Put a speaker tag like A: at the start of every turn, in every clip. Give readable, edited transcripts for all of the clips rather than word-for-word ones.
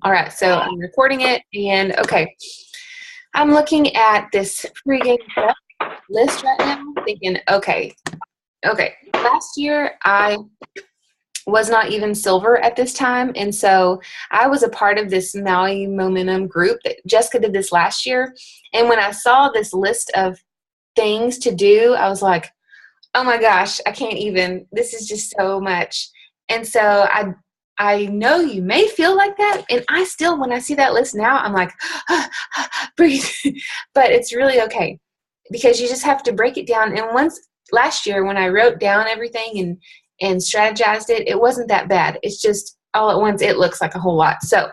A: All right, so I'm recording it, and okay, I'm looking at this pregame prep list right now, thinking, okay, last year I was not even silver at this time, and so I was a part of this Maui Momentum group that Jessica did this last year, and when I saw this list of things to do, I was like, oh my gosh, I can't even, this is just so much. And so I know you may feel like that, and I still, when I see that list now, I'm like, breathe. But it's really okay, because you just have to break it down. And once last year, when I wrote down everything and strategized it, it wasn't that bad. It's just all at once, it looks like a whole lot. So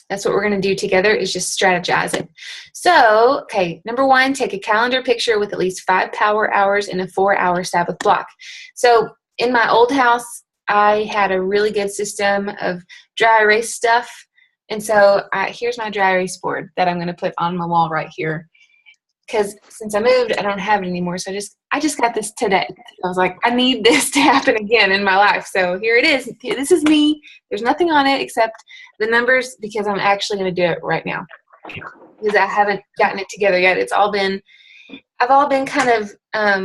A: that's what we're going to do together, is just strategize it. So, okay, number one, take a calendar picture with at least 5 power hours in a 4-hour Sabbath block. So in my old house, I had a really good system of dry erase stuff. And so here's my dry erase board that I'm going to put on my wall right here. Because since I moved, I don't have it anymore. So I just got this today. I was like, I need this to happen again in my life. So here it is. This is me. There's nothing on it except the numbers, because I'm actually going to do it right now, because I haven't gotten it together yet. I've all been kind of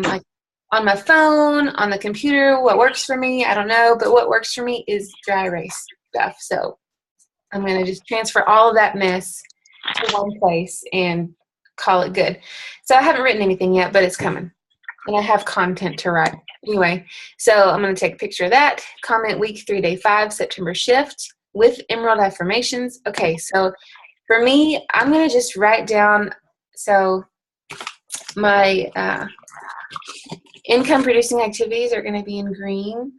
A: like on my phone, on the computer. What works for me, I don't know, but what works for me is dry erase stuff. So I'm going to just transfer all of that mess to one place and call it good. So I haven't written anything yet, but it's coming, and I have content to write anyway. So I'm going to take a picture of that. Comment week 3, day 5, September shift with emerald affirmations. Okay, so for me, I'm going to just write down, so my income producing activities are going to be in green,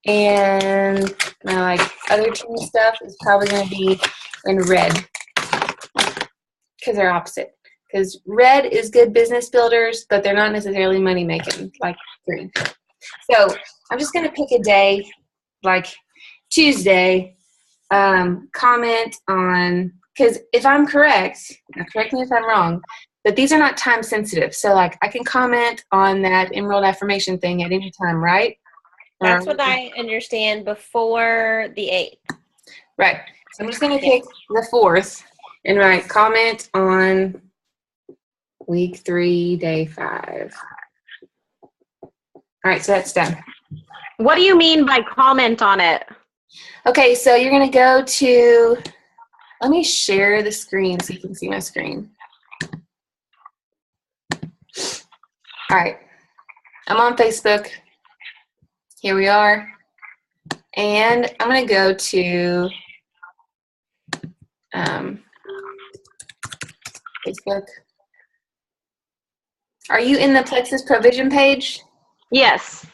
A: and my like other team stuff is probably going to be in red, because they're opposite. Because red is good business builders, but they're not necessarily money making like green. So I'm just going to pick a day, like Tuesday, comment on, because if I'm correct, now correct me if I'm wrong, but these are not time sensitive. So like I can comment on that emerald affirmation thing at any time, right?
B: That's what I understand, before the 8th.
A: Right. So I'm just going to pick the 4th and write comment on week 3, day 5. All right, so that's done.
C: What do you mean by comment on it?
A: Okay, so you're going to go to, let me share the screen so you can see my screen. All right, I'm on Facebook. Here we are. And I'm going to go to Facebook. Are you in the Plexus Provision page?
C: Yes.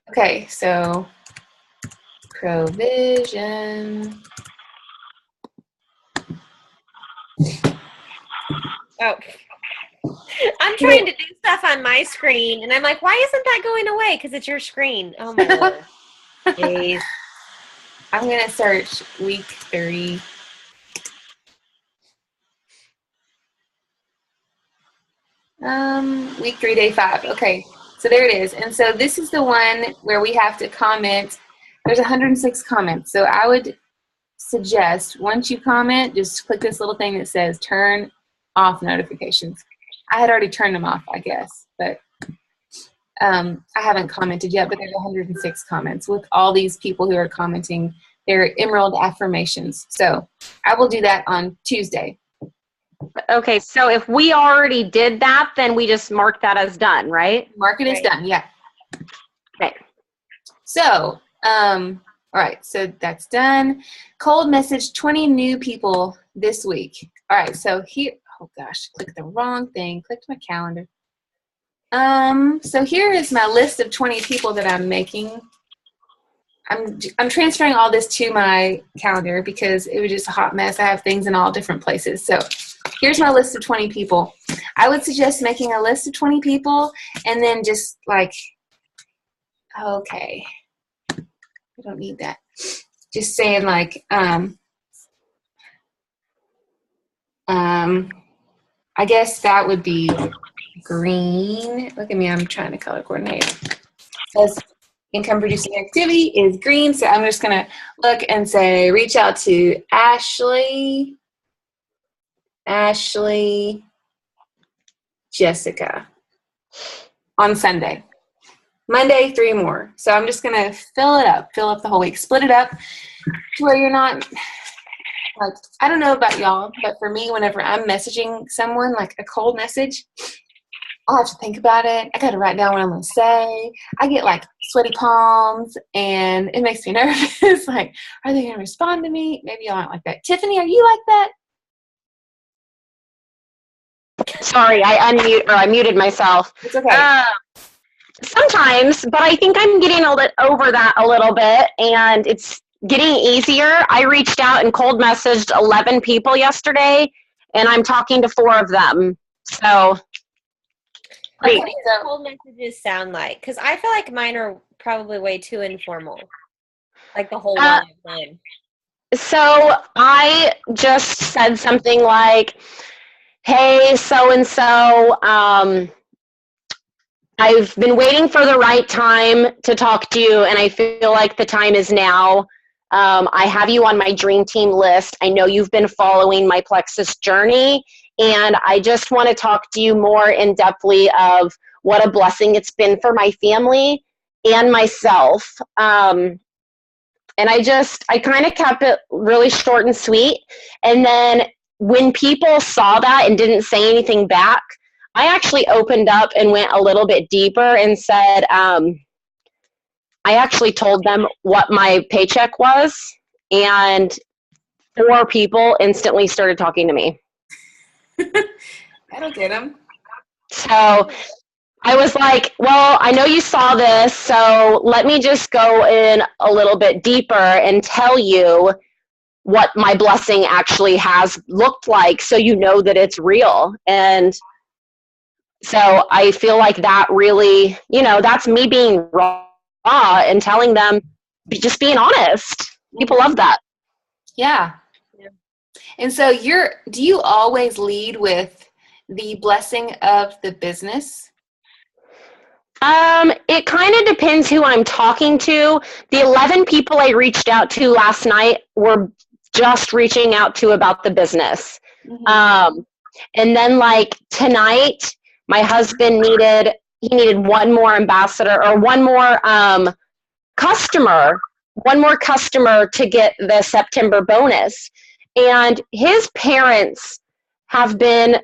A: Okay, so Provision.
B: Oh. I'm trying to do stuff on my screen, and I'm like, why isn't that going away? Because it's your screen. Oh, my Lord. Jeez.
A: I'm going to search week 3. Week 3, day 5. Okay, so there it is. And so this is the one where we have to comment. There's 106 comments. So I would suggest, once you comment, just click this little thing that says turn off notifications. I had already turned them off, I guess, but I haven't commented yet, but there's 106 comments with all these people who are commenting their emerald affirmations. So I will do that on Tuesday.
C: Okay, so if we already did that, then we just mark that as done, right?
A: Mark it as done, yeah.
C: Okay.
A: So, all right, so that's done. Cold message 20 new people this week. All right, so here, oh gosh, clicked the wrong thing, clicked my calendar. So here is my list of 20 people that I'm making. I'm transferring all this to my calendar because it was just a hot mess. I have things in all different places. So here's my list of 20 people. I would suggest making a list of 20 people and then just like, okay, I don't need that. Just saying like, I guess that would be green. Look at me, I'm trying to color coordinate. It says income producing activity is green. So I'm just going to look and say, reach out to Ashley, Jessica on Sunday. Monday, 3 more. So I'm just going to fill up the whole week, split it up to where you're not, like, I don't know about y'all, but for me, whenever I'm messaging someone, like a cold message, I'll have to think about it. I got to write down what I'm going to say. I get like sweaty palms and it makes me nervous. Like, are they going to respond to me? Maybe y'all aren't like that. Tiffany, are you like that?
C: Sorry, I muted myself.
A: It's okay.
C: Sometimes, but I think I'm getting over that a little bit, and it's getting easier. I reached out and cold messaged 11 people yesterday, and I'm talking to 4 of them. So,
B: what do your cold messages sound like? Because I feel like mine are probably way too informal, like the whole long time.
C: So I just said something like, "Hey, so and so. I've been waiting for the right time to talk to you, and I feel like the time is now. I have you on my dream team list. I know you've been following my Plexus journey, and I just want to talk to you more in-depthly of what a blessing it's been for my family and myself." And I kind of kept it really short and sweet. And then when people saw that and didn't say anything back, I actually opened up and went a little bit deeper and said, I actually told them what my paycheck was, and 4 people instantly started talking to me.
A: That'll get them.
C: So I was like, well, I know you saw this, so let me just go in a little bit deeper and tell you what my blessing actually has looked like so you know that it's real. And so I feel like that really, that's me being raw and telling them, just being honest. People love that.
A: Yeah. And so do you always lead with the blessing of the business?
C: It kind of depends who I'm talking to. The 11 people I reached out to last night were just reaching out to about the business. Mm-hmm. And then like tonight, my husband needed one more ambassador or one more customer to get the September bonus. And his parents have been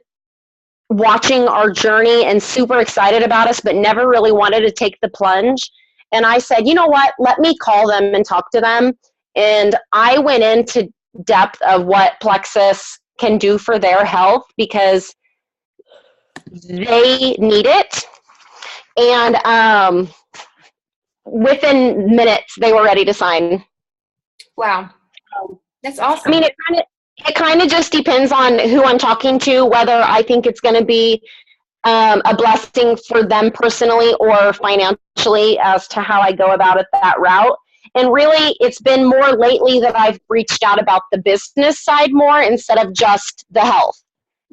C: watching our journey and super excited about us, but never really wanted to take the plunge. And I said, you know what, let me call them and talk to them. And I went into depth of what Plexus can do for their health because they need it. And within minutes, they were ready to sign.
A: Wow. That's awesome.
C: I mean, it kind of just depends on who I'm talking to, whether I think it's going to be a blessing for them personally or financially as to how I go about it that route. And really, it's been more lately that I've reached out about the business side more instead of just the health.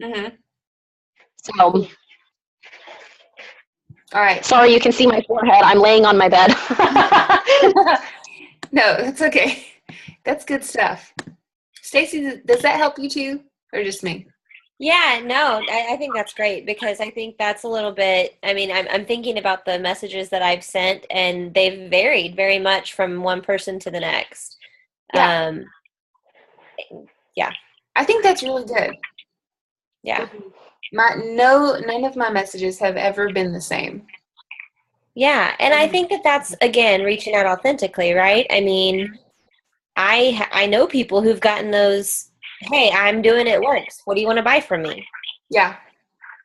A: Mm-hmm.
C: So, all
A: right.
C: Sorry, you can see my forehead. I'm laying on my bed.
A: No, that's okay. That's good stuff. Stacy, does that help you too, or just me?
B: Yeah, no, I think that's great because I think that's a little bit, I mean, I'm thinking about the messages that I've sent and they've varied very much from one person to the next.
A: Yeah.
B: Yeah.
A: I think that's really good.
B: Yeah.
A: None of my messages have ever been the same.
B: Yeah, and I think that's, again, reaching out authentically, right? I mean, I know people who've gotten those, hey, I'm doing it works. What do you want to buy from me?
A: Yeah.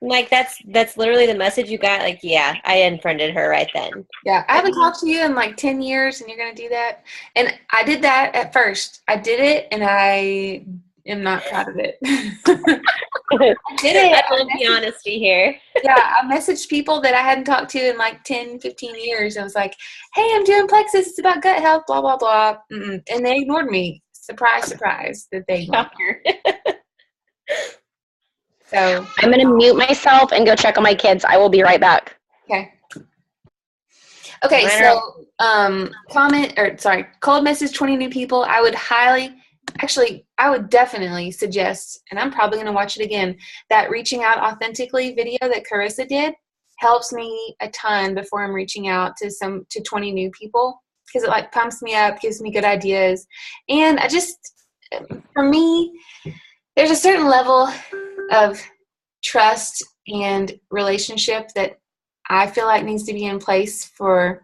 B: Like, that's literally the message you got. Like, yeah, I unfriended her right then.
A: Yeah, I haven't talked to you in like 10 years, and you're going to do that? And I did that at first. I did it, and I am not proud of it. I did it.
B: I love the honesty here.
A: Yeah, I messaged people that I hadn't talked to in like 10, 15 years. I was like, hey, I'm doing Plexus. It's about gut health, blah, blah, blah. Mm-mm. And they ignored me. Surprise, surprise that they ignored me. So
C: I'm going to mute myself and go check on my kids. I will be right back.
A: Okay. Okay, so cold message 20 new people. I would definitely suggest, and I'm probably going to watch it again, that reaching out authentically video that Carissa did helps me a ton before I'm reaching out to 20 new people, because it like pumps me up, gives me good ideas. And for me, there's a certain level of trust and relationship that I feel like needs to be in place for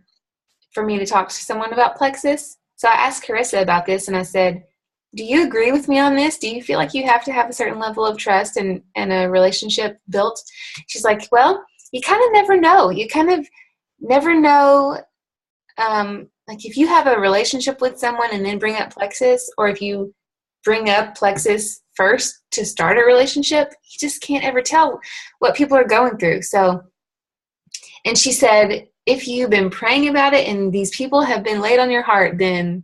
A: me to talk to someone about Plexus. So I asked Carissa about this, and I said, do you agree with me on this? Do you feel like you have to have a certain level of trust and a relationship built? She's like, well, you kind of never know. You kind of never know, like if you have a relationship with someone and then bring up Plexus, or if you bring up Plexus first to start a relationship, you just can't ever tell what people are going through. So, and she said, if you've been praying about it and these people have been laid on your heart, then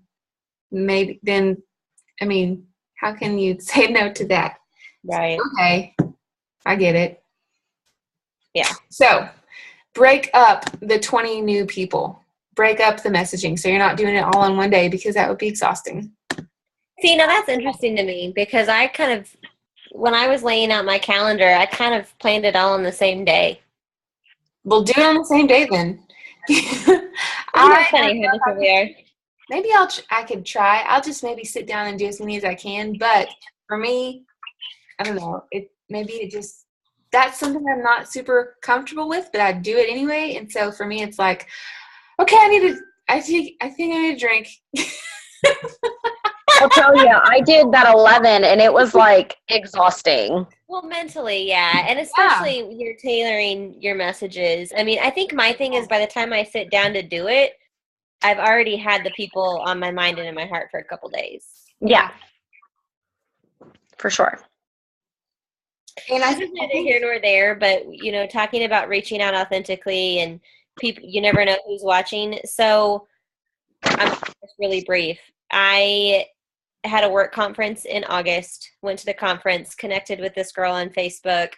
A: how can you say no to that?
B: Right.
A: Okay, I get it.
B: Yeah.
A: So, break up the 20 new people. Break up the messaging so you're not doing it all in one day, because that would be exhausting.
B: See, now that's interesting to me, because I kind of, when I was laying out my calendar, I kind of planned it all on the same day.
A: We'll do it on the same day then.
B: Isn't that funny how different we are?
A: Maybe I could try. I'll just maybe sit down and do as many as I can. But for me, I don't know. That's something I'm not super comfortable with, but I do it anyway. And so for me, it's like, okay, I think I need a drink.
C: I'll tell you, I did that 11, and it was like exhausting.
B: Well, mentally, yeah. And especially when you're tailoring your messages. I mean, I think my thing is, by the time I sit down to do it, I've already had the people on my mind and in my heart for a couple days.
C: Yeah. For sure.
B: And I think neither here nor there, but, talking about reaching out authentically, and people, you never know who's watching. So I'm just really brief. I had a work conference in August, went to the conference, connected with this girl on Facebook,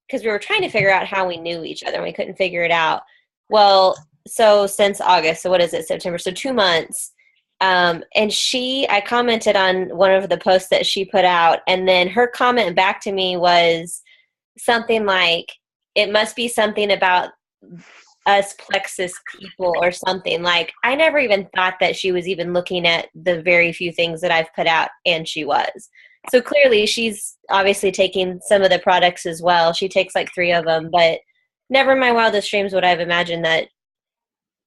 B: because we were trying to figure out how we knew each other, and we couldn't figure it out. Well, so since August, so what is it, September? So 2 months. And I commented on one of the posts that she put out, and then her comment back to me was something like, it must be something about us Plexus people or something. Like, I never even thought that she was even looking at the very few things that I've put out, and she was. So clearly she's obviously taking some of the products as well. She takes like 3 of them, but never in my wildest dreams would I have imagined that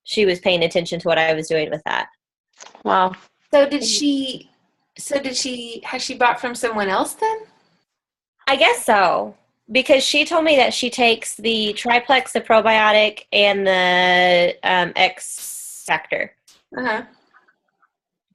B: she was paying attention to what I was doing with that.
C: Wow.
A: So has she bought from someone else then?
B: I guess so, because she told me that she takes the triplex, the probiotic, and the X factor.
A: Uh-huh.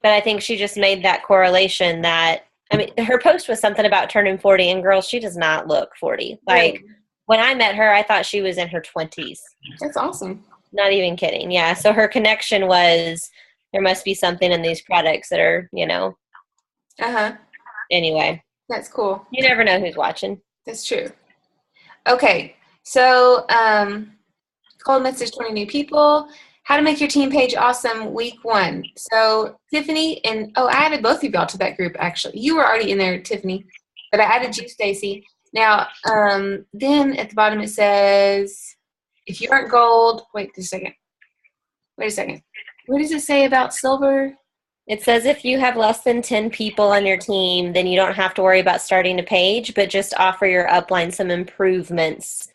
B: But I think she just made that correlation that, I mean, her post was something about turning 40, and girl, she does not look 40. Like, when I met her, I thought she was in her 20s.
A: That's awesome.
B: Not even kidding. Yeah. So her connection was, there must be something in these products that are,
A: Uh-huh.
B: Anyway.
A: That's cool.
B: You never know who's watching.
A: That's true. Okay. So, cold message 20 new people. How to make your team page awesome, week 1. So Tiffany I added both of y'all to that group, actually. You were already in there, Tiffany, but I added you, Stacy. Now, then at the bottom it says, if you aren't gold, wait a second. What does it say about silver?
B: It says if you have less than 10 people on your team, then you don't have to worry about starting a page, but just offer your upline some improvements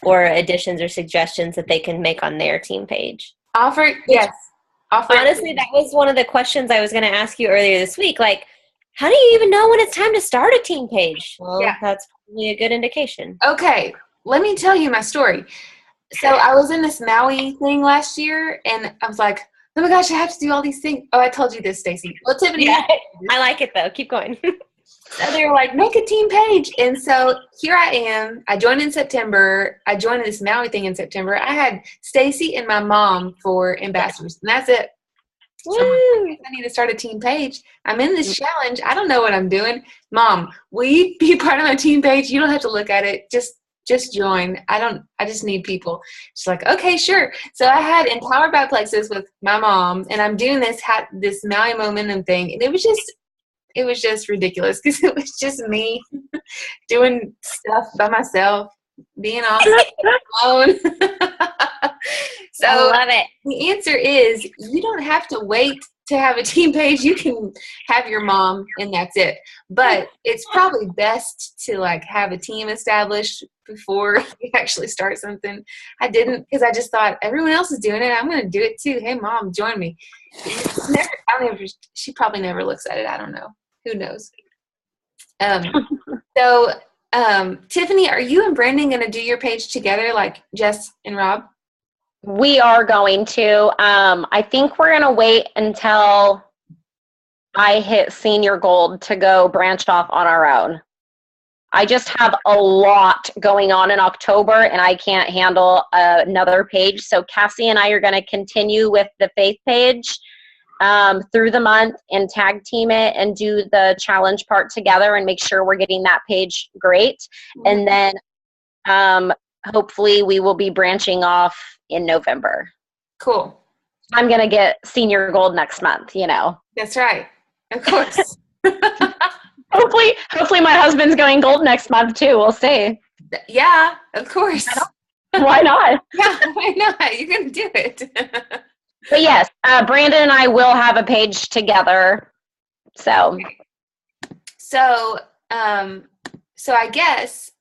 B: or additions or suggestions that they can make on their team page.
A: Yes.
B: Honestly, that was one of the questions I was going to ask you earlier this week. Like, how do you even know when it's time to start a team page? Well, that's probably a good indication.
A: Okay, let me tell you my story. So I was in this Maui thing last year, and I was like, oh my gosh, I have to do all these things. Oh, I told you this, Stacy. Well, Tiffany.
B: Yeah, I like it, though. Keep going.
A: So they were like, make a team page. And so here I am. I joined in September. I joined this Maui thing in September. I had Stacy and my mom for ambassadors, and that's it. So I need to start a team page. I'm in this challenge. I don't know what I'm doing. Mom, will you be part of my team page? You don't have to look at it. Just just join. I just need people. She's like, okay, sure. So I had Empowered by Plexus with my mom, and I'm doing this Maui momentum thing, and it was just ridiculous because it was just me doing stuff by myself, being awesome. So
B: I love it.
A: the answer is you don't have to wait to have a team page. You can have your mom and that's it. But it's probably best to like have a team established before you actually start something. I didn't because I just thought everyone else is doing it. I'm going to do it too. Hey, mom, join me. She probably never looks at it. I don't know. Who knows? So Tiffany, are you and Brandon going to do your page together like Jess and Rob?
C: We are going to. I think we're going to wait until I hit senior gold to go branch off on our own. I just have a lot going on in October, and I can't handle another page. So Cassie and I are going to continue with the faith page through the month and tag team it and do the challenge part together and make sure we're getting that page great. And then hopefully we will be branching off in November.
A: Cool.
C: I'm going to get senior gold next month,
A: That's right. Of course.
C: Hopefully my husband's going gold next month too. We'll see.
A: Yeah, of course.
C: Why not?
A: Yeah, why not? You're going to do it.
C: But yes, Brandon and I will have a page together. So
A: I guess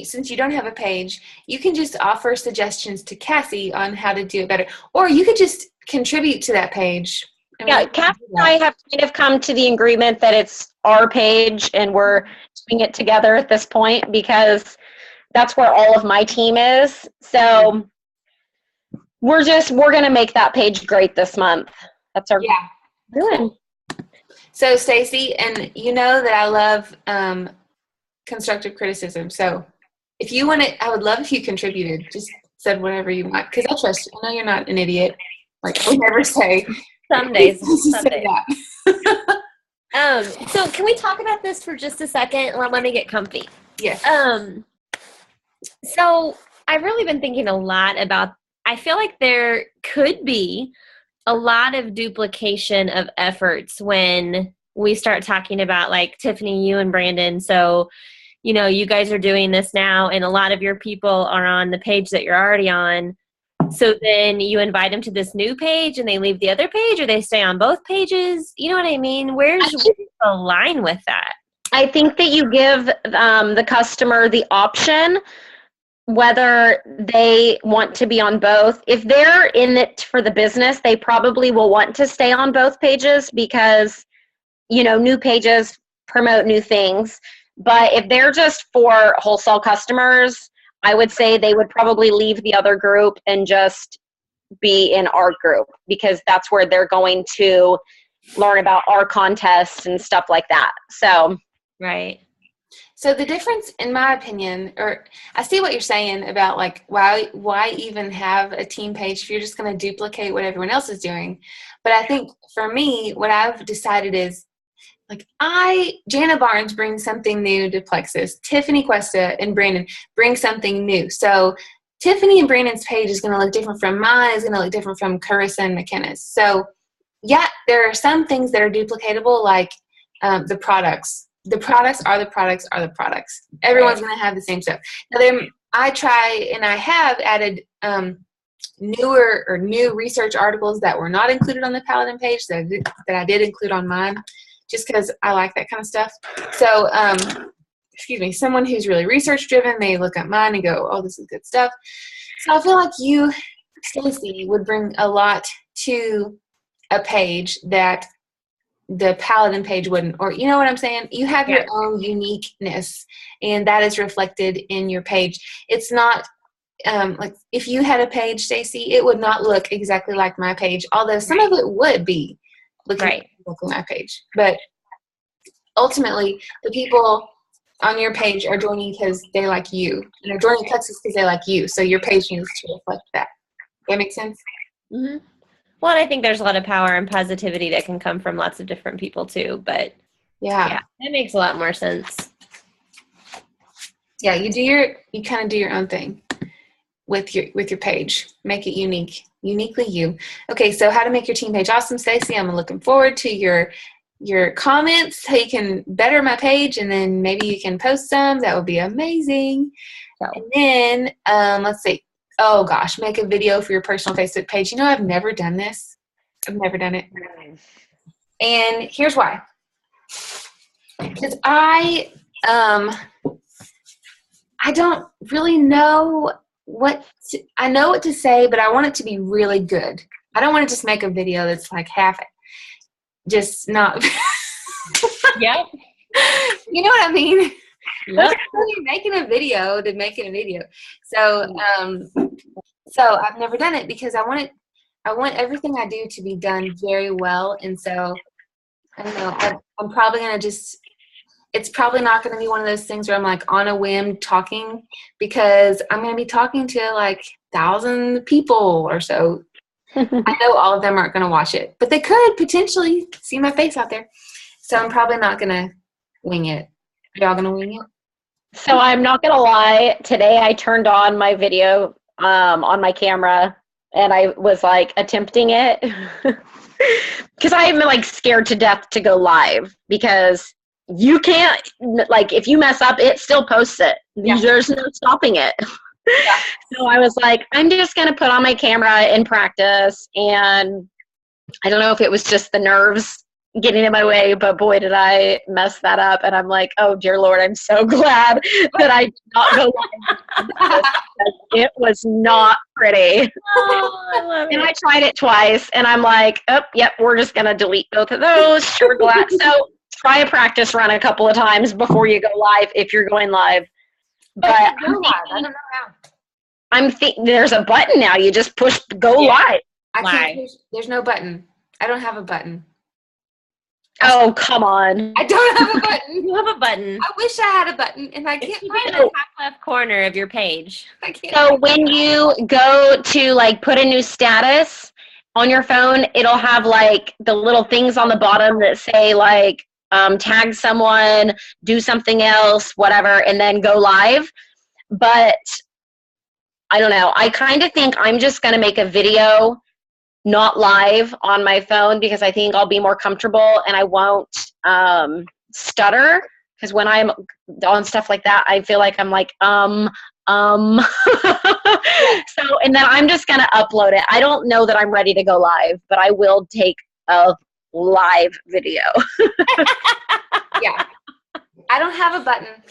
A: since you don't have a page, you can just offer suggestions to Cassie on how to do it better, or you could just contribute to that page.
C: Cassie and I have kind of come to the agreement that it's our page and we're doing it together at this point because that's where all of my team is. So we're going to make that page great this month. That's our doing.
A: So Stacy, and you know that I love constructive criticism. So if you want to, I would love if you contributed. Just said whatever you want because I trust you. I know you're not an idiot. Like I never say.
B: Some days. So can we talk about this for just a second? Let me get comfy.
A: Yes.
B: So I've really been thinking a lot about, I feel like there could be a lot of duplication of efforts when we start talking about like Tiffany, you and Brandon. So, you guys are doing this now and a lot of your people are on the page that you're already on. So then you invite them to this new page and they leave the other page or they stay on both pages. You know what I mean? Where's the line with that?
C: I think that you give the customer the option whether they want to be on both. If they're in it for the business, they probably will want to stay on both pages because, new pages promote new things. But if they're just for wholesale customers, I would say they would probably leave the other group and just be in our group because that's where they're going to learn about our contests and stuff like that. So,
B: right.
A: So the difference, in my opinion, or I see what you're saying about like why even have a team page if you're just going to duplicate what everyone else is doing. But I think for me, what I've decided is like Jana Barnes brings something new to Plexus. Tiffany Cuesta and Brandon bring something new. So Tiffany and Brandon's page is going to look different from mine, is going to look different from Carissa and McKenna's. So yeah, there are some things that are duplicatable, like the products. The products are the products are the products. Everyone's going to have the same stuff. Now then I try and I have added new research articles that were not included on the Paladin page that I did include on mine just because I like that kind of stuff. So, someone who's really research driven may look at mine and go, oh, this is good stuff. So I feel like you, Stacey, would bring a lot to a page that the Paladin page wouldn't, or you know what I'm saying? You have your own uniqueness and that is reflected in your page. It's not like if you had a page, Stacey, it would not look exactly like my page, although some of it would be looking like my page. But ultimately, the people on your page are joining because they like you, and they're joining Plexus because they like you. So your page needs to reflect that. That makes sense?
B: Mm-hmm. Well, and I think there's a lot of power and positivity that can come from lots of different people too. But yeah, that makes a lot more sense.
A: Yeah, you kind of do your own thing with your page. Make it uniquely you. Okay, so how to make your team page awesome, Stacey. I'm looking forward to your comments so you can better my page, and then maybe you can post some. That would be amazing.
C: So.
A: And then let's see. Oh gosh, make a video for your personal Facebook page. You know, I've never done this. I've never done it. And here's why. Because I don't really know I know what to say, but I want it to be really good. I don't want to just make a video that's like half just not.
B: Yep.
A: You know what I mean?
B: Yep.
A: You're making a video to making a video. So I've never done it because I want everything I do to be done very well. And so I don't know, I'm probably going to it's probably not going to be one of those things where I'm like on a whim talking, because I'm going to be talking to like 1,000 people or so. I know all of them aren't going to watch it, but they could potentially see my face out there. So I'm probably not going to wing it. Are y'all going to wing it?
C: So I'm not going to lie. Today I turned on my video on my camera, and I was like attempting it because I'm like scared to death to go live, because you can't, like, if you mess up, it still posts it. Yeah. There's no stopping it. Yeah. So I was like, I'm just going to put on my camera and practice. And I don't know if it was just the nerves getting in my way, but boy, did I mess that up. And I'm like, oh, dear Lord, I'm so glad that I did not go live. It was not pretty.
B: Oh, I love it.
C: And I tried it twice, and I'm like, oh, yep, we're just going to delete both of those. Sure, glad. So try a practice run a couple of times before you go live if you're going live. But
A: I don't know how.
C: There's a button now. You just push go live.
A: I can't. There's no button. I don't have a button.
C: Oh, come on.
A: I don't have a button.
B: You have a button.
A: I wish I had a button, and I can't find
B: it. In the top left corner of your page.
A: I can't.
C: So when you go to like put a new status on your phone, it'll have like the little things on the bottom that say like tag someone, do something else, whatever, and then go live. But I don't know. I kind of think I'm just going to make a video not live on my phone, because I think I'll be more comfortable and I won't stutter, because when I'm on stuff like that, I feel like I'm like, So, and then I'm just going to upload it. I don't know that I'm ready to go live, but I will take a live video.
A: Yeah. I don't have a button.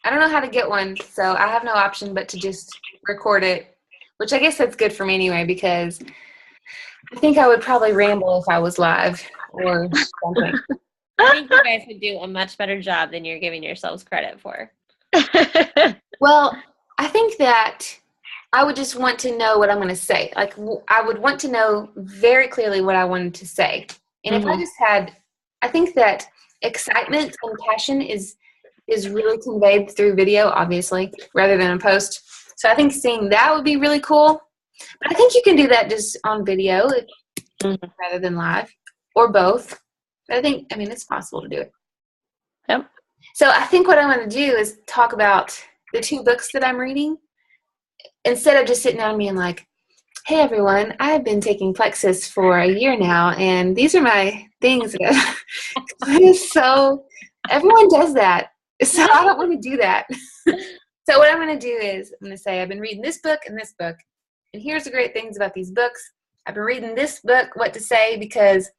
A: I don't know how to get one, so I have no option but to just record it, which I guess that's good for me anyway, because I think I would probably ramble if I was live or something.
B: I think you guys would do a much better job than you're giving yourselves credit for.
A: Well, I think that I would just want to know what I'm going to say. Like, I would want to know very clearly what I wanted to say. And if I just had, I think that excitement and passion is really conveyed through video, obviously, rather than a post. So I think seeing that would be really cool. But I think you can do that just on video rather than live, or both. But I mean, it's possible to do it.
C: Yep.
A: So I think what I'm going to do is talk about the 2 books that I'm reading, instead of just sitting down and being like, hey, everyone, I've been taking Plexus for a year now, and these are my things. So everyone does that. So I don't want to do that. So what I'm going to do is I'm going to say I've been reading this book and this book, and here's the great things about these books. I've been reading this book, What to Say, because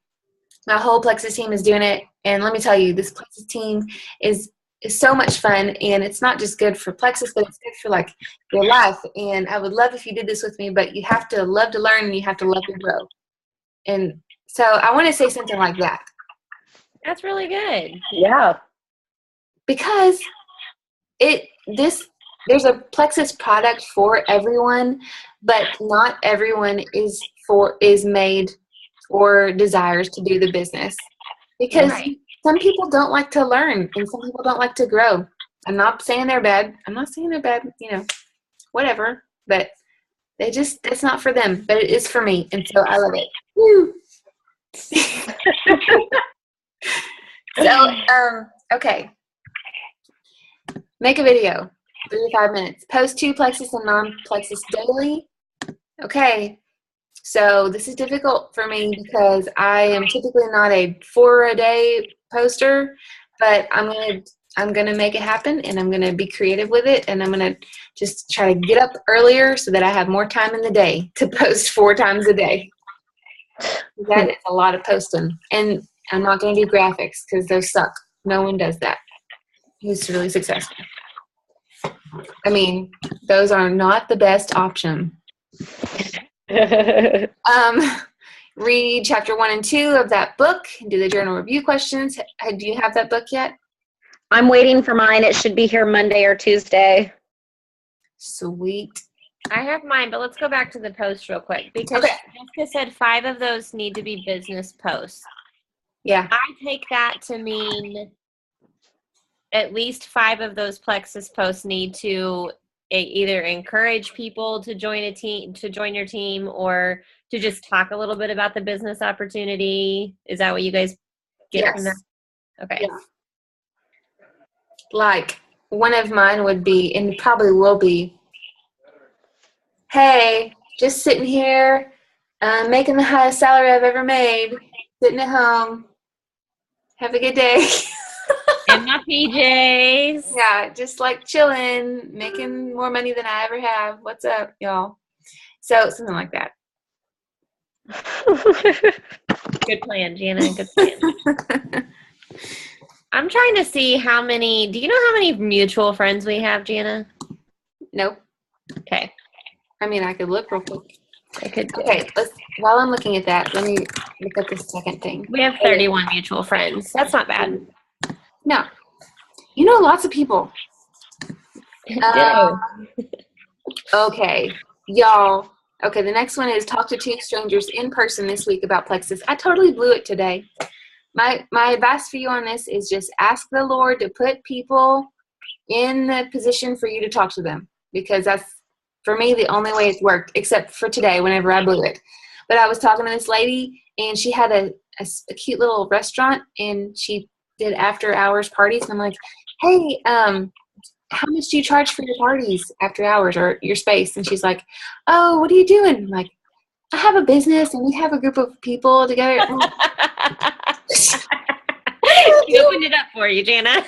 A: my whole Plexus team is doing it. And let me tell you, this Plexus team is so much fun. And it's not just good for Plexus, but it's good for like your life. And I would love if you did this with me, but you have to love to learn and you have to love to grow. And so I want to say something like that.
B: That's really good.
C: Yeah.
A: Because there's a Plexus product for everyone, but not everyone is made or desires to do the business, because some people don't like to learn and some people don't like to grow. I'm not saying they're bad. Whatever, but it's not for them, but it is for me. And so I love it. Woo. So, okay. Make a video. 3 to 5 minutes. Post 2 plexus and non-plexus daily. Okay. So this is difficult for me because I am typically not a 4-a-day poster, but I'm gonna make it happen, and I'm gonna be creative with it, and I'm gonna just try to get up earlier so that I have more time in the day to post 4 times a day. That is a lot of posting, and I'm not gonna do graphics because those suck. No one does that who's really successful. I mean, those are not the best option. Read chapter 1 and 2 of that book and do the journal review questions. Do you have that book yet?
C: I'm waiting for mine. It should be here Monday or Tuesday.
A: Sweet.
B: I have mine, but let's go back to the post real quick because Jessica said 5 of those need to be business posts.
A: Yeah.
B: I take that to mean at least 5 of those plexus posts need to either encourage people to join a team, to join your team, or to just talk a little bit about the business opportunity. Is that what you guys get from that? Okay.
A: Yeah. Like, one of mine would be, and probably will be, hey, just sitting here, making the highest salary I've ever made, sitting at home. Have a good day.
B: In my PJs.
A: Yeah, just like chilling, making more money than I ever have. What's up, y'all? So, something like that.
B: Good plan, Jana. Good plan. I'm trying to see how many. Do you know how many mutual friends we have, Jana?
A: Nope.
B: Okay.
A: I mean, I could look real quick.
B: I could.
A: Okay, while I'm looking at that, let me look at the second thing.
B: We have 31 mutual friends. That's not bad.
A: No. You know lots of people. Okay, y'all. Okay, the next one is talk to 2 strangers in person this week about plexus. I totally blew it today. My advice for you on this is just ask the Lord to put people in the position for you to talk to them, because that's, for me, the only way it's worked, except for today whenever I blew it. But I was talking to this lady, and she had a cute little restaurant, and she did after hours parties. And I'm like, hey, how much do you charge for your parties after hours or your space? And she's like, oh, what are you doing? I'm like, I have a business, and we have a group of people together.
B: She opened it up for you, Jana.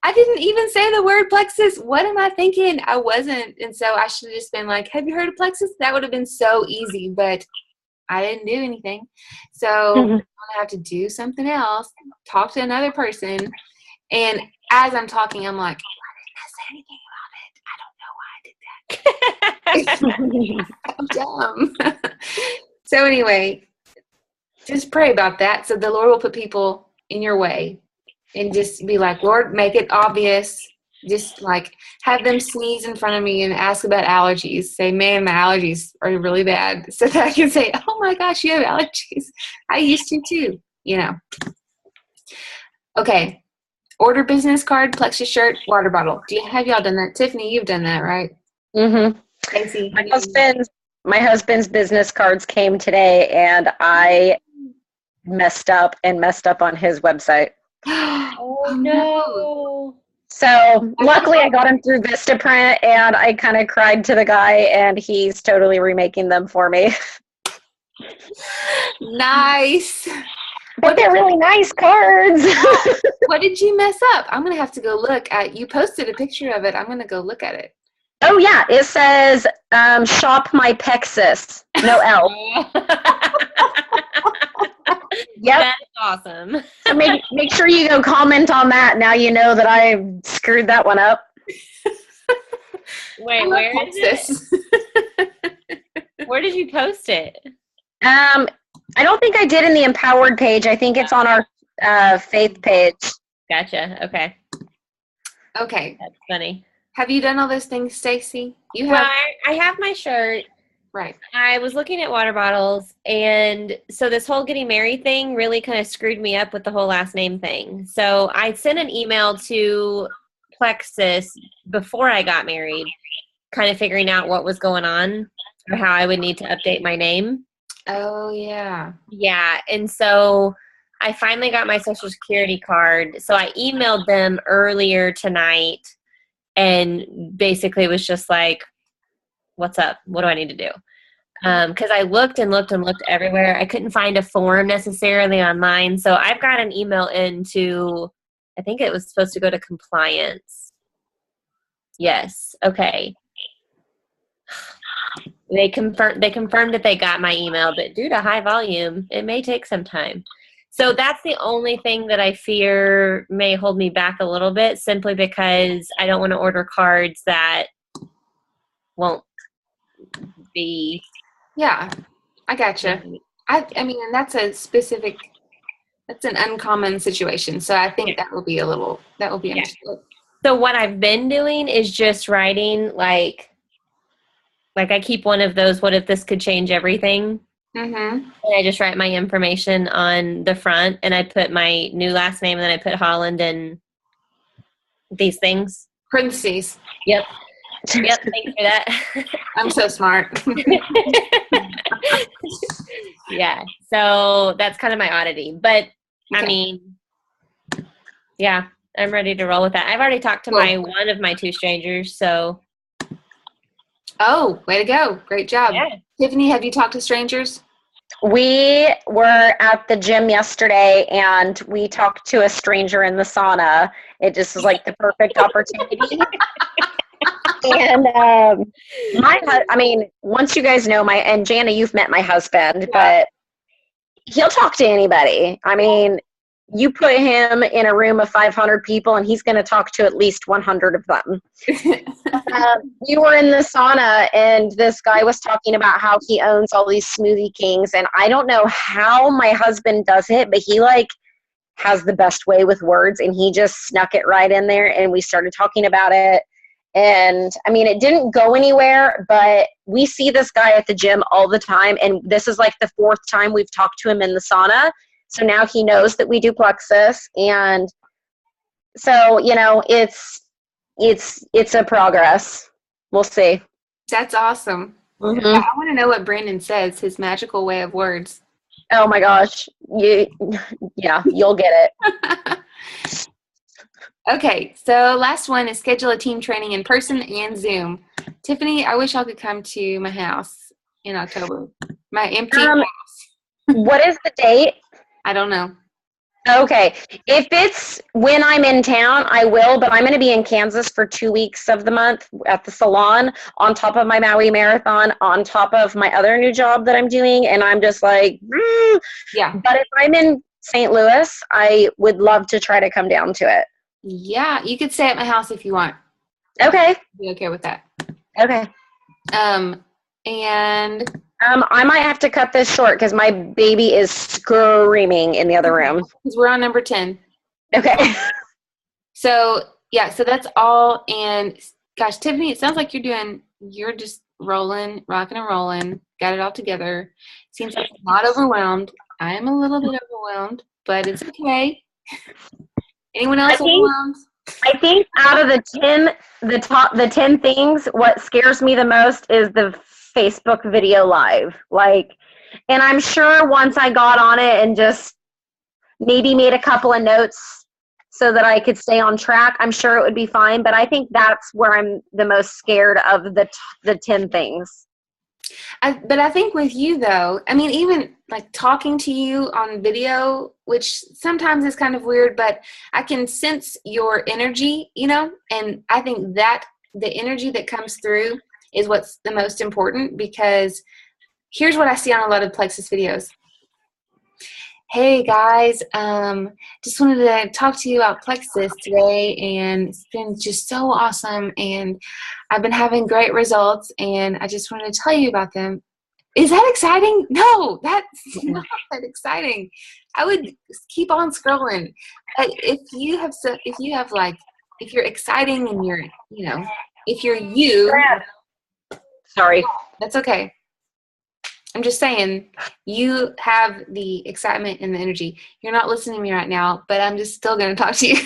A: I didn't even say the word plexus. What am I thinking? I wasn't. And so I should have just been like, have you heard of plexus? That would have been so easy, but I didn't do anything. So I'm going to have to do something else, talk to another person. And as I'm talking, I'm like, why didn't I say anything about it? I don't know why I did that. I'm dumb. So anyway, just pray about that. So the Lord will put people in your way. And just be like, Lord, make it obvious. Just like have them sneeze in front of me and ask about allergies. Say, man, my allergies are really bad. So that I can say, oh my gosh, you have allergies. I used to too, you know. Okay. Order business card, plexus shirt, water bottle. Have y'all done that? Tiffany, you've done that, right?
C: Mm-hmm.
A: Casey,
C: my husband's business cards came today, and I messed up on his website.
B: Oh no.
C: So luckily I got him through Vistaprint, and I kind of cried to the guy, and he's totally remaking them for me.
A: Nice.
C: But they're really nice cards.
A: What did you mess up? I'm going to have to go look at, you posted a picture of it. I'm going to go look at it.
C: Oh yeah, it says shop my Pexus. No L. Yep.
B: That's awesome.
C: So make sure you go comment on that. Now you know that I screwed that one up.
B: Wait, where is this? Where did you post it?
C: I don't think I did in the Empowered page. I think it's on our Faith page.
B: Gotcha. Okay.
A: Okay.
B: That's funny.
A: Have you done all those things, Stacy?
B: Well, I have my shirt.
A: Right.
B: I was looking at water bottles, and so this whole getting married thing really kind of screwed me up with the whole last name thing. So I sent an email to Plexus before I got married, kind of figuring out what was going on or how I would need to update my name.
A: Oh, yeah.
B: Yeah, and so I finally got my Social Security card. So I emailed them earlier tonight, and basically was just like, what's up? What do I need to do? Because I looked and looked and looked everywhere. I couldn't find a form necessarily online. So I've got an email into, I think it was supposed to go to compliance. Yes. Okay. They confirmed that they got my email, but due to high volume, it may take some time. So that's the only thing that I fear may hold me back a little bit, simply because I don't want to order cards that won't be.
A: Yeah, I gotcha. I mean, and that's an uncommon situation. So I think that will be understood.
B: So what I've been doing is just writing like I keep one of those, what if this could change everything?
A: Mm-hmm.
B: And I just write my information on the front, and I put my new last name, and then I put Holland and these things.
A: Parentheses.
B: Yep. Yep, thanks for that.
A: I'm so smart.
B: Yeah, so that's kind of my oddity. But,
A: Okay.
B: I mean, yeah, I'm ready to roll with that. I've already talked to one of my two strangers, so.
A: Oh, way to go. Great job.
B: Yeah.
A: Tiffany, have you talked to strangers?
C: We were at the gym yesterday, and we talked to a stranger in the sauna. It just was like the perfect opportunity. And once you guys know and Jana, you've met my husband, but he'll talk to anybody. I mean, you put him in a room of 500 people, and he's going to talk to at least 100 of them. We were in the sauna, and this guy was talking about how he owns all these Smoothie Kings, and I don't know how my husband does it, but he has the best way with words, and he just snuck it right in there, and we started talking about it. And I mean, it didn't go anywhere, but we see this guy at the gym all the time, and this is like the 4th time we've talked to him in the sauna. So now he knows that we do plexus, and so it's a progress. We'll see.
A: That's awesome.
C: Mm-hmm.
A: I want to know what Brandon says, his magical way of words.
C: Oh my gosh. You'll get it.
A: Okay, so last one is schedule a team training in person and Zoom. Tiffany, I wish y'all could come to my house in October. My empty house.
C: What is the date?
A: I don't know.
C: Okay. If it's when I'm in town, I will, but I'm going to be in Kansas for 2 weeks of the month at the salon, on top of my Maui Marathon, on top of my other new job that I'm doing, and I'm just like,
A: Yeah.
C: But if I'm in St. Louis, I would love to try to come down to it.
A: Yeah, you could stay at my house if you want.
C: Okay.
A: I'd be okay with that.
C: Okay.
A: And
C: I might have to cut this short because my baby is screaming in the other room.
A: Because we're on number 10.
C: Okay.
A: So that's all. And gosh, Tiffany, it sounds like you're just rolling, rocking and rolling, got it all together. Seems like you're not overwhelmed. I am a little bit overwhelmed, but it's okay. Anyone else overwhelmed?
C: I think out of the 10 things, what scares me the most is the Facebook video live. And I'm sure once I got on it and just maybe made a couple of notes so that I could stay on track, I'm sure it would be fine. But I think that's where I'm the most scared of the 10 things.
A: But I think with you, though, I mean, even like talking to you on video, which sometimes is kind of weird, but I can sense your energy, and I think that the energy that comes through is what's the most important, because here's what I see on a lot of Plexus videos. Hey guys, just wanted to talk to you about Plexus today, and it's been just so awesome, and I've been having great results, and I just wanted to tell you about them. Is that exciting? No, that's not that exciting. I would keep on scrolling. But if you're exciting and if you're you,
C: sorry,
A: that's okay. I'm just saying, you have the excitement and the energy. You're not listening to me right now, but I'm just still going to talk to you.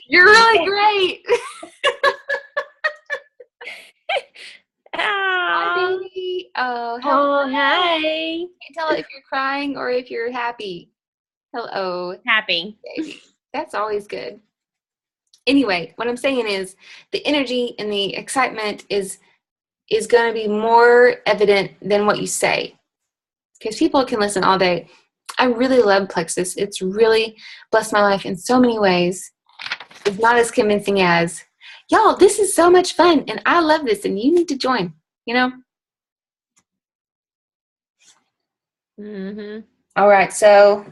A: You're really great. Hi, baby. Oh, hello.
B: Hi.
A: Can't tell if you're crying or if you're happy. Hello.
B: Happy.
A: Baby. That's always good. Anyway, what I'm saying is the energy and the excitement is going to be more evident than what you say, because people can listen all day. I really love Plexus. It's really blessed my life in so many ways. It's not as convincing as, y'all, this is so much fun, and I love this, and you need to join, you know?
B: Mm-hmm.
A: All right, so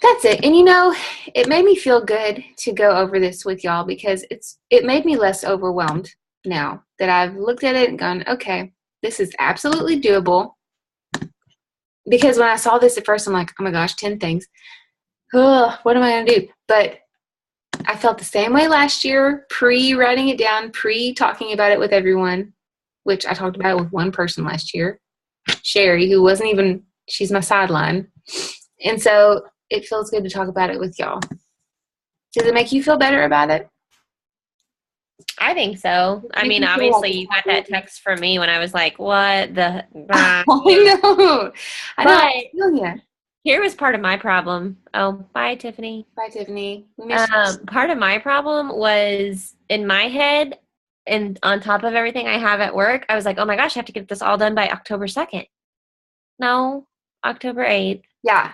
A: that's it. And, you know, it made me feel good to go over this with y'all, because it made me less overwhelmed now that I've looked at it and gone, okay, this is absolutely doable. Because when I saw this at first, I'm like, oh my gosh, 10 things. Ugh, what am I going to do? But I felt the same way last year, pre-writing it down, pre-talking about it with everyone, which I talked about it with one person last year, Sherry, who wasn't even, she's my sideline. And so it feels good to talk about it with y'all. Does it make you feel better about it?
B: I think so. I mean, obviously, you got that text from me when I was like, what the?
A: I know. I feel you.
B: Here was part of my problem. Oh, bye, Tiffany.
A: Bye, Tiffany. We missed you.
B: Part of my problem was in my head, and on top of everything I have at work, I was like, oh my gosh, I have to get this all done by October 2nd. No, October 8th.
A: Yeah.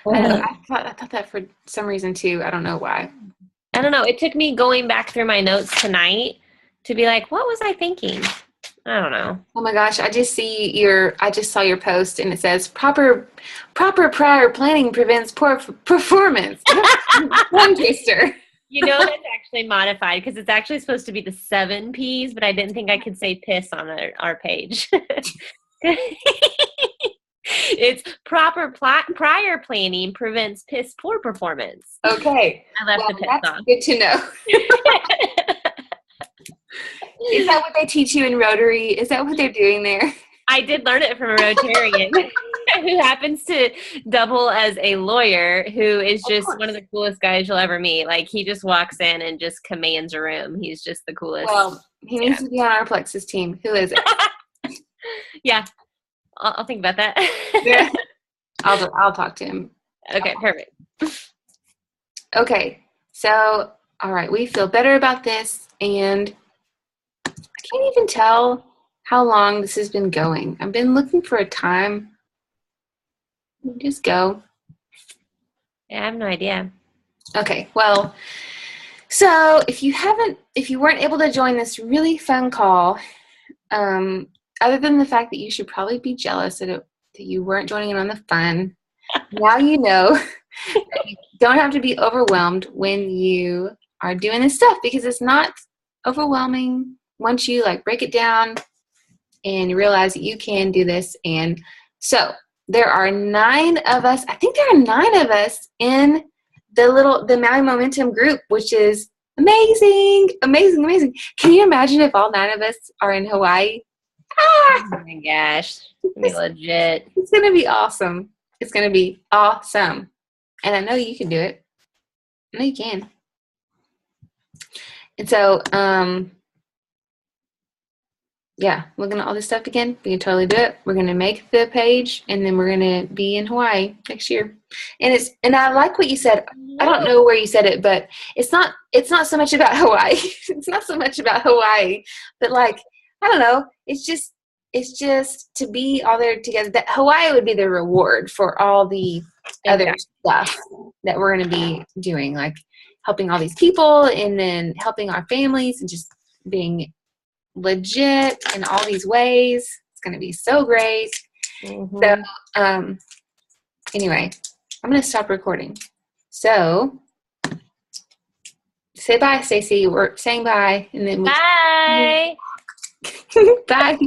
A: I thought that for some reason too. I don't know why.
B: I don't know. It took me going back through my notes tonight to be like, what was I thinking? I don't know.
A: Oh my gosh, I just saw your post, and it says proper prior planning prevents poor performance. Tongue twister.
B: You know, that's actually modified because it's actually supposed to be the 7 P's, but I didn't think I could say piss on our page. It's proper prior planning prevents piss poor performance.
A: Okay.
B: I left the piss
A: that's
B: on.
A: Good to know. Is that what they teach you in Rotary? Is that what they're doing there?
B: I did learn it from a Rotarian who happens to double as a lawyer, who is just one of the coolest guys you'll ever meet. Like, he just walks in and just commands a room. He's just the coolest.
A: Well, he needs to be on our Plexus team. Who is it?
B: Yeah. I'll think about that.
A: Yeah. I'll talk to him.
B: Okay, perfect.
A: Okay, so, all right, we feel better about this, and I can't even tell how long this has been going. I've been looking for a time. Just go.
B: Yeah, I have no idea.
A: Okay, well, so if you weren't able to join this really fun call, other than the fact that you should probably be jealous that you weren't joining in on the fun, now you know that you don't have to be overwhelmed when you are doing this stuff, because it's not overwhelming once you break it down and you realize that you can do this. And so there are 9 of us. I think there are 9 of us in the Maui Momentum group, which is amazing. Can you imagine if all 9 of us are in Hawaii?
B: Oh my gosh. It's gonna be legit.
A: It's going to be awesome. It's going to be awesome. And I know you can do it. I know you can. And so, yeah, looking at all this stuff again, we can totally do it. We're going to make the page, and then we're going to be in Hawaii next year. And I like what you said. I don't know where you said it, but it's not so much about Hawaii. It's not so much about Hawaii, but I don't know. It's just to be all there together. That Hawaii would be the reward for all the other stuff that we're going to be doing, like helping all these people, and then helping our families, and just being legit in all these ways. It's going to be so great.
B: Mm-hmm.
A: So, anyway, I'm going to stop recording. So, say bye, Stacey. We're saying bye, and then
B: bye.
A: Bye.